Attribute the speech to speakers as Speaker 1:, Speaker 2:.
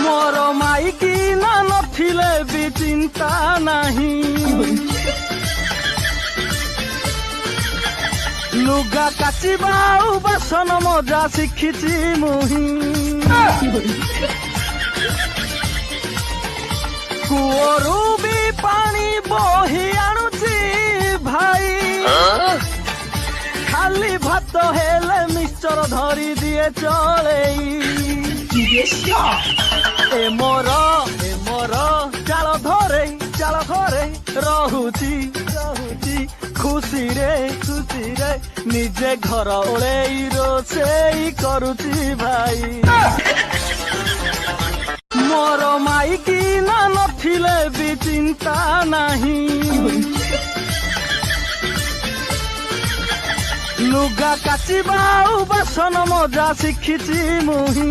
Speaker 1: मोर Mikey ना नथिले भी चिंता नाही लुगा काचिबा बासन मजा शिखिची मुही कूअरू भी पानी बोही आणुची भाई खाली भात हेले मिक्सचर धरी दिए चलेई ए मोर चाल घरे रहुची खुशी रे निजे घर ओळेई रोषेई करुची भाई मोर माइकी ना नथिले भी चिंता नाही लुगा काचिबा बासन मजा शिखिची मुही